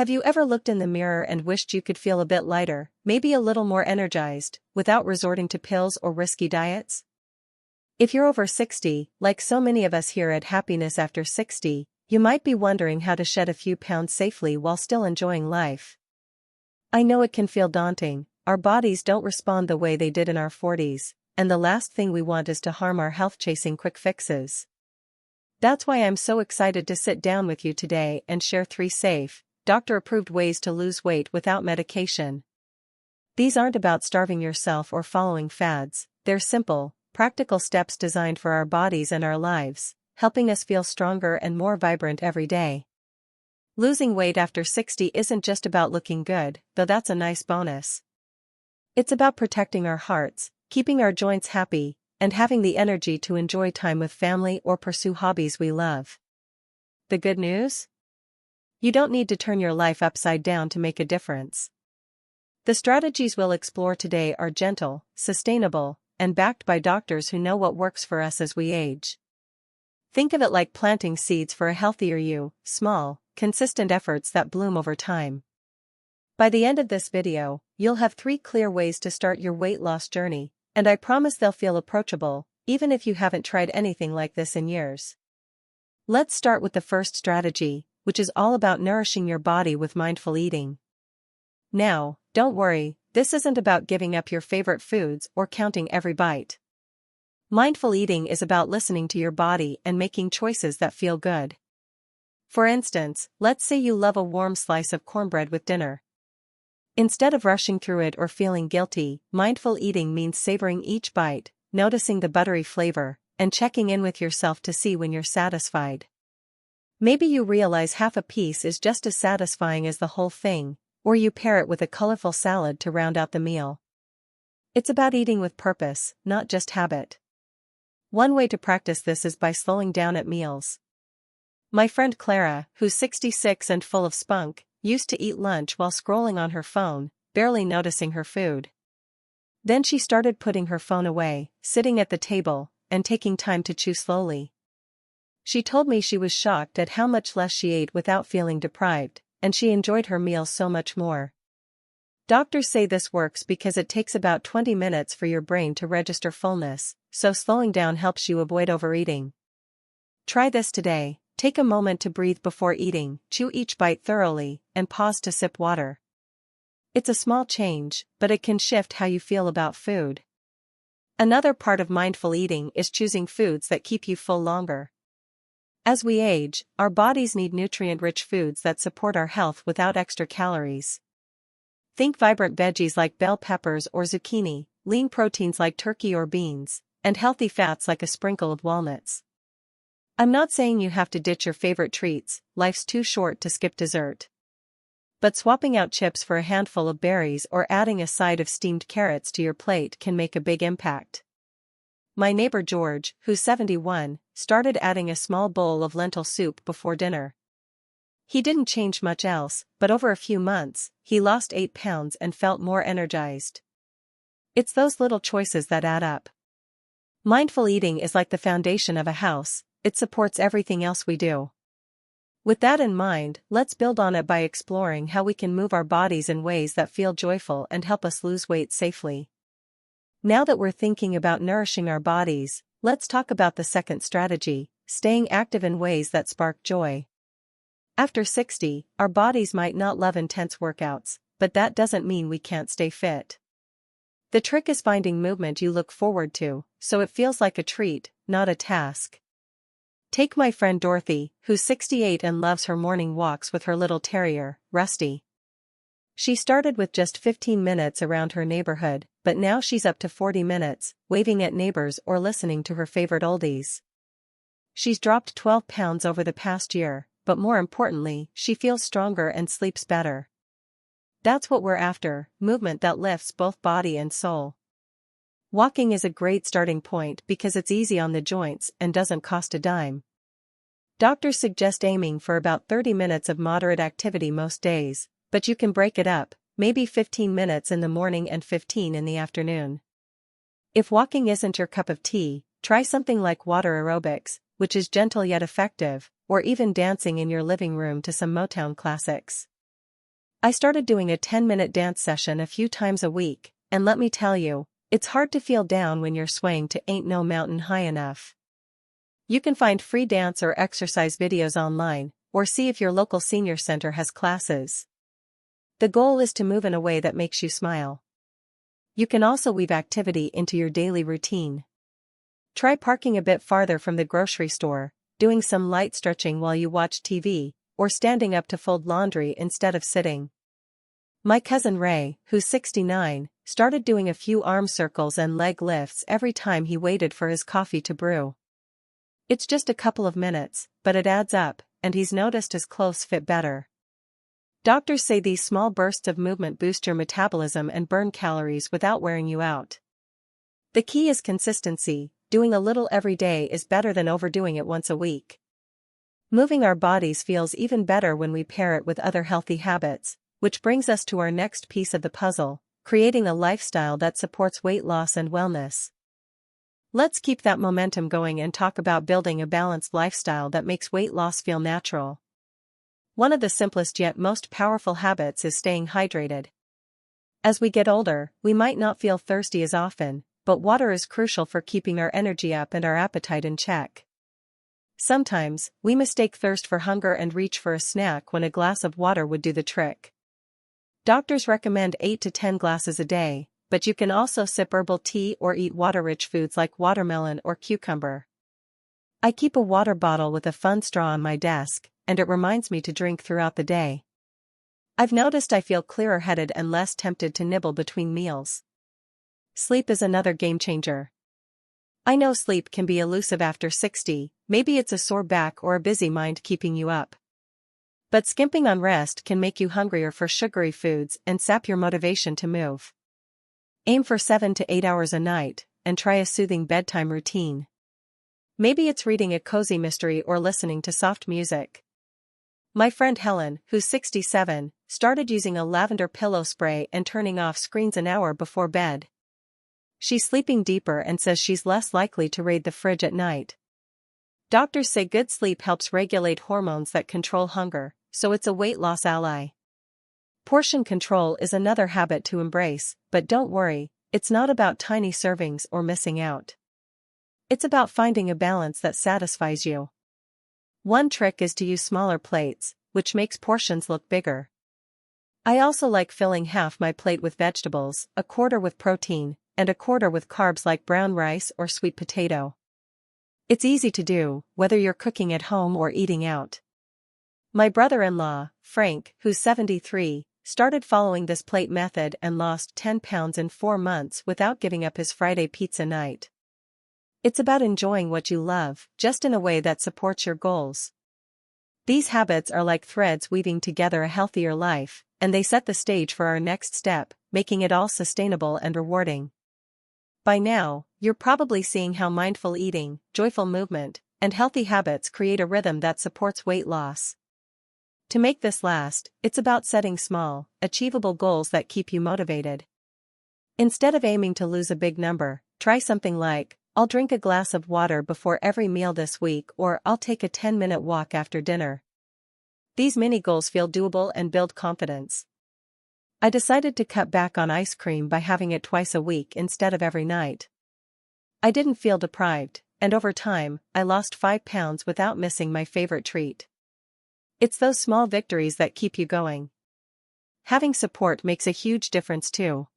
Have you ever looked in the mirror and wished you could feel a bit lighter, maybe a little more energized, without resorting to pills or risky diets? If you're over 60, like so many of us here at Happiness After 60, you might be wondering how to shed a few pounds safely while still enjoying life. I know it can feel daunting. Our bodies don't respond the way they did in our 40s, and the last thing we want is to harm our health chasing quick fixes. That's why I'm so excited to sit down with you today and share 3 safe, doctor-approved ways to lose weight without medication. These aren't about starving yourself or following fads, they're simple, practical steps designed for our bodies and our lives, helping us feel stronger and more vibrant every day. Losing weight after 60 isn't just about looking good, though that's a nice bonus. It's about protecting our hearts, keeping our joints happy, and having the energy to enjoy time with family or pursue hobbies we love. The good news? You don't need to turn your life upside down to make a difference. The strategies we'll explore today are gentle, sustainable, and backed by doctors who know what works for us as we age. Think of it like planting seeds for a healthier you, small, consistent efforts that bloom over time. By the end of this video, you'll have 3 clear ways to start your weight loss journey, and I promise they'll feel approachable, even if you haven't tried anything like this in years. Let's start with the first strategy, which is all about nourishing your body with mindful eating. Now, don't worry, this isn't about giving up your favorite foods or counting every bite. Mindful eating is about listening to your body and making choices that feel good. For instance, let's say you love a warm slice of cornbread with dinner. Instead of rushing through it or feeling guilty, mindful eating means savoring each bite, noticing the buttery flavor, and checking in with yourself to see when you're satisfied. Maybe you realize half a piece is just as satisfying as the whole thing, or you pair it with a colorful salad to round out the meal. It's about eating with purpose, not just habit. One way to practice this is by slowing down at meals. My friend Clara, who's 66 and full of spunk, used to eat lunch while scrolling on her phone, barely noticing her food. Then she started putting her phone away, sitting at the table, and taking time to chew slowly. She told me she was shocked at how much less she ate without feeling deprived, and she enjoyed her meal so much more. Doctors say this works because it takes about 20 minutes for your brain to register fullness, so slowing down helps you avoid overeating. Try this today. Take a moment to breathe before eating, chew each bite thoroughly, and pause to sip water. It's a small change, but it can shift how you feel about food. Another part of mindful eating is choosing foods that keep you full longer. As we age, our bodies need nutrient-rich foods that support our health without extra calories. Think vibrant veggies like bell peppers or zucchini, lean proteins like turkey or beans, and healthy fats like a sprinkle of walnuts. I'm not saying you have to ditch your favorite treats, life's too short to skip dessert. But swapping out chips for a handful of berries or adding a side of steamed carrots to your plate can make a big impact. My neighbor George, who's 71, started adding a small bowl of lentil soup before dinner. He didn't change much else, but over a few months, he lost 8 pounds and felt more energized. It's those little choices that add up. Mindful eating is like the foundation of a house. It supports everything else we do. With that in mind, let's build on it by exploring how we can move our bodies in ways that feel joyful and help us lose weight safely. Now that we're thinking about nourishing our bodies, let's talk about the second strategy, staying active in ways that spark joy. After 60, our bodies might not love intense workouts, but that doesn't mean we can't stay fit. The trick is finding movement you look forward to, so it feels like a treat, not a task. Take my friend Dorothy, who's 68 and loves her morning walks with her little terrier, Rusty. She started with just 15 minutes around her neighborhood, but now she's up to 40 minutes, waving at neighbors or listening to her favorite oldies. She's dropped 12 pounds over the past year, but more importantly, she feels stronger and sleeps better. That's what we're after, movement that lifts both body and soul. Walking is a great starting point because it's easy on the joints and doesn't cost a dime. Doctors suggest aiming for about 30 minutes of moderate activity most days, but you can break it up, maybe 15 minutes in the morning and 15 in the afternoon. If walking isn't your cup of tea, try something like water aerobics, which is gentle yet effective, or even dancing in your living room to some Motown classics. I started doing a 10-minute dance session a few times a week, and let me tell you, it's hard to feel down when you're swaying to Ain't No Mountain High Enough. You can find free dance or exercise videos online, or see if your local senior center has classes. The goal is to move in a way that makes you smile. You can also weave activity into your daily routine. Try parking a bit farther from the grocery store, doing some light stretching while you watch TV, or standing up to fold laundry instead of sitting. My cousin Ray, who's 69, started doing a few arm circles and leg lifts every time he waited for his coffee to brew. It's just a couple of minutes, but it adds up, and he's noticed his clothes fit better. Doctors say these small bursts of movement boost your metabolism and burn calories without wearing you out. The key is consistency. Doing a little every day is better than overdoing it once a week. Moving our bodies feels even better when we pair it with other healthy habits, which brings us to our next piece of the puzzle, creating a lifestyle that supports weight loss and wellness. Let's keep that momentum going and talk about building a balanced lifestyle that makes weight loss feel natural. One of the simplest yet most powerful habits is staying hydrated. As we get older, we might not feel thirsty as often, but water is crucial for keeping our energy up and our appetite in check. Sometimes, we mistake thirst for hunger and reach for a snack when a glass of water would do the trick. Doctors recommend 8 to 10 glasses a day, but you can also sip herbal tea or eat water-rich foods like watermelon or cucumber. I keep a water bottle with a fun straw on my desk, and it reminds me to drink throughout the day. I've noticed I feel clearer-headed and less tempted to nibble between meals. Sleep is another game changer. I know sleep can be elusive after 60, maybe it's a sore back or a busy mind keeping you up. But skimping on rest can make you hungrier for sugary foods and sap your motivation to move. Aim for 7 to 8 hours a night, and try a soothing bedtime routine. Maybe it's reading a cozy mystery or listening to soft music. My friend Helen, who's 67, started using a lavender pillow spray and turning off screens an hour before bed. She's sleeping deeper and says she's less likely to raid the fridge at night. Doctors say good sleep helps regulate hormones that control hunger, so it's a weight loss ally. Portion control is another habit to embrace, but don't worry, it's not about tiny servings or missing out. It's about finding a balance that satisfies you. One trick is to use smaller plates, which makes portions look bigger. I also like filling half my plate with vegetables, a quarter with protein, and a quarter with carbs like brown rice or sweet potato. It's easy to do, whether you're cooking at home or eating out. My brother-in-law, Frank, who's 73, started following this plate method and lost 10 pounds in 4 months without giving up his Friday pizza night. It's about enjoying what you love, just in a way that supports your goals. These habits are like threads weaving together a healthier life, and they set the stage for our next step, making it all sustainable and rewarding. By now, you're probably seeing how mindful eating, joyful movement, and healthy habits create a rhythm that supports weight loss. To make this last, it's about setting small, achievable goals that keep you motivated. Instead of aiming to lose a big number, try something like, I'll drink a glass of water before every meal this week, or I'll take a 10-minute walk after dinner. These mini goals feel doable and build confidence. I decided to cut back on ice cream by having it twice a week instead of every night. I didn't feel deprived, and over time, I lost 5 pounds without missing my favorite treat. It's those small victories that keep you going. Having support makes a huge difference too.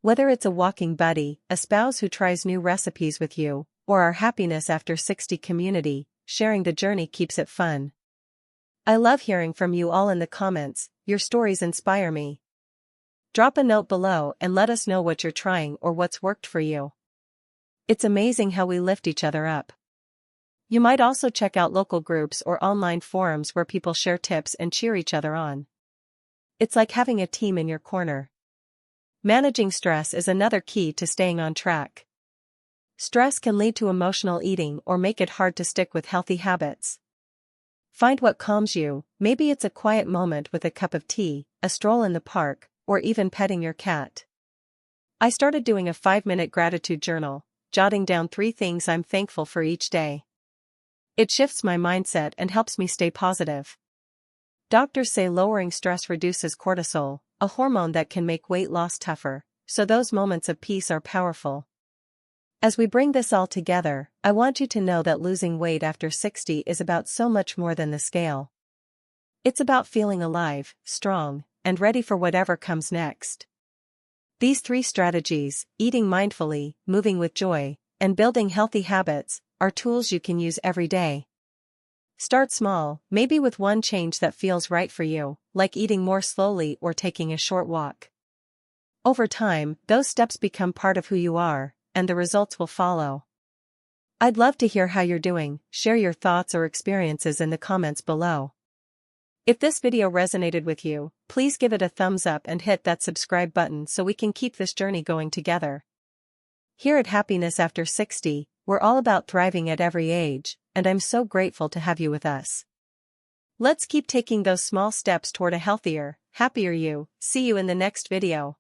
Whether it's a walking buddy, a spouse who tries new recipes with you, or our Happiness After 60 community, sharing the journey keeps it fun. I love hearing from you all in the comments, your stories inspire me. Drop a note below and let us know what you're trying or what's worked for you. It's amazing how we lift each other up. You might also check out local groups or online forums where people share tips and cheer each other on. It's like having a team in your corner. Managing stress is another key to staying on track. Stress can lead to emotional eating or make it hard to stick with healthy habits. Find what calms you, maybe it's a quiet moment with a cup of tea, a stroll in the park, or even petting your cat. I started doing a 5-minute gratitude journal, jotting down 3 things I'm thankful for each day. It shifts my mindset and helps me stay positive. Doctors say lowering stress reduces cortisol, a hormone that can make weight loss tougher, so those moments of peace are powerful. As we bring this all together, I want you to know that losing weight after 60 is about so much more than the scale. It's about feeling alive, strong, and ready for whatever comes next. These 3 strategies, eating mindfully, moving with joy, and building healthy habits, are tools you can use every day. Start small, maybe with one change that feels right for you, like eating more slowly or taking a short walk. Over time, those steps become part of who you are, and the results will follow. I'd love to hear how you're doing. Share your thoughts or experiences in the comments below. If this video resonated with you, please give it a thumbs up and hit that subscribe button so we can keep this journey going together. Here at Happiness After 60, we're all about thriving at every age, and I'm so grateful to have you with us. Let's keep taking those small steps toward a healthier, happier you. See you in the next video.